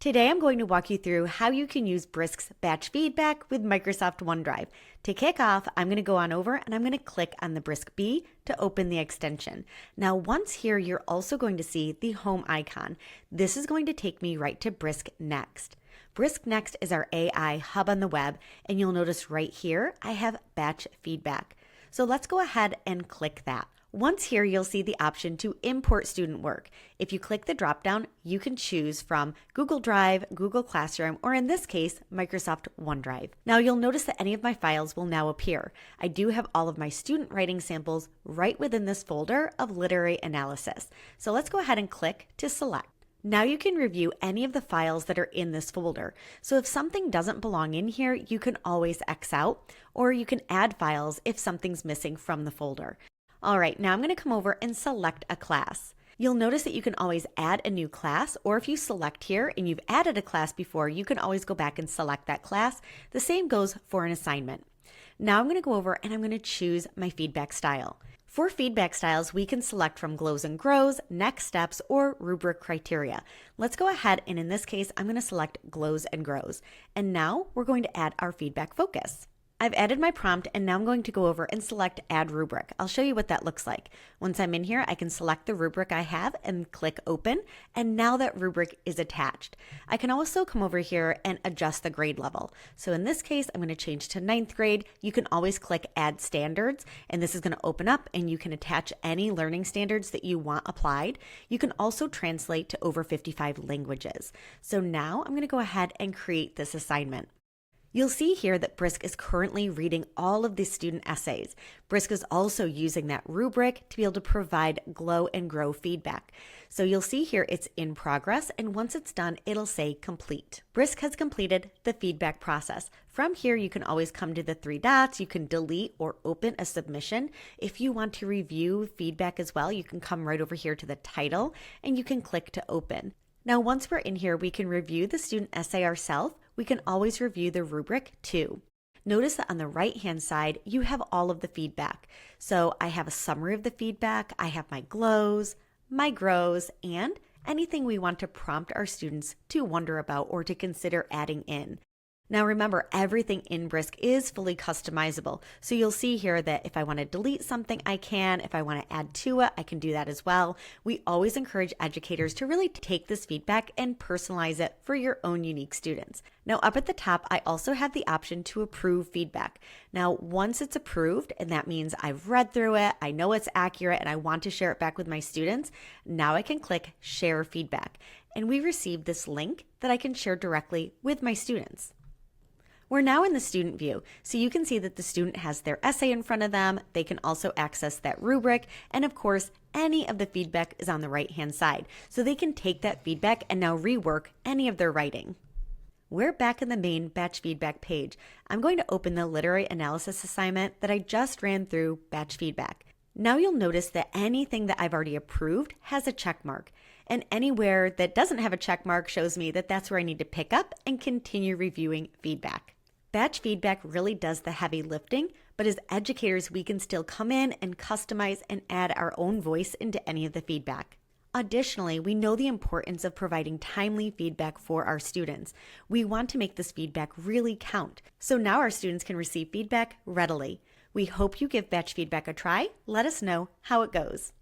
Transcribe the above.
Today I'm going to walk you through how you can use Brisk's batch feedback with Microsoft OneDrive. To kick off, I'm going to go on over and I'm going to click on the Brisk B to open the extension. Now once here, you're also going to see the home icon. This is going to take me right to Brisk Next. Brisk Next is our AI hub on the web, and you'll notice right here I have batch feedback. So let's go ahead and click that. Once here, you'll see the option to import student work. If you click the drop-down, you can choose from Google Drive, Google Classroom, or in this case, Microsoft OneDrive. Now you'll notice that any of my files will now appear. I do have all of my student writing samples right within this folder of literary analysis. So let's go ahead and click to select. Now you can review any of the files that are in this folder. So if something doesn't belong in here, you can always X out, or you can add files if something's missing from the folder. All right, now I'm going to come over and select a class. You'll notice that you can always add a new class, or if you select here and you've added a class before, you can always go back and select that class. The same goes for an assignment. Now I'm going to go over and I'm going to choose my feedback style. For feedback styles, we can select from glows and grows, next steps, or rubric criteria. Let's go ahead and in this case, I'm going to select glows and grows. And now we're going to add our feedback focus. I've added my prompt and now I'm going to go over and select add rubric. I'll show you what that looks like. Once I'm in here, I can select the rubric I have and click open, and now that rubric is attached. I can also come over here and adjust the grade level. So in this case, I'm going to change to 9th grade. You can always click add standards, and this is going to open up and you can attach any learning standards that you want applied. You can also translate to over 55 languages. So now I'm going to go ahead and create this assignment. You'll see here that Brisk is currently reading all of the student essays. Brisk is also using that rubric to be able to provide glow and grow feedback. So you'll see here it's in progress, and once it's done, it'll say complete. Brisk has completed the feedback process. From here, you can always come to the 3 dots. You can delete or open a submission. If you want to review feedback as well, you can come right over here to the title and you can click to open. Now, once we're in here, we can review the student essay ourselves. We can always review the rubric too. Notice that on the right-hand side, you have all of the feedback. So I have a summary of the feedback. I have my glows, my grows, and anything we want to prompt our students to wonder about or to consider adding in. Now remember, everything in Brisk is fully customizable. So you'll see here that if I want to delete something, I can. If I want to add to it, I can do that as well. We always encourage educators to really take this feedback and personalize it for your own unique students. Now up at the top, I also have the option to approve feedback. Now once it's approved, and that means I've read through it, I know it's accurate, and I want to share it back with my students, now I can click share feedback. And we receive this link that I can share directly with my students. We're now in the student view, so you can see that the student has their essay in front of them. They can also access that rubric, and of course, any of the feedback is on the right-hand side, so they can take that feedback and now rework any of their writing. We're back in the main batch feedback page. I'm going to open the literary analysis assignment that I just ran through batch feedback. Now you'll notice that anything that I've already approved has a check mark, and anywhere that doesn't have a check mark shows me that that's where I need to pick up and continue reviewing feedback. Batch feedback really does the heavy lifting, but as educators, we can still come in and customize and add our own voice into any of the feedback. Additionally, we know the importance of providing timely feedback for our students. We want to make this feedback really count, so now our students can receive feedback readily. We hope you give batch feedback a try. Let us know how it goes.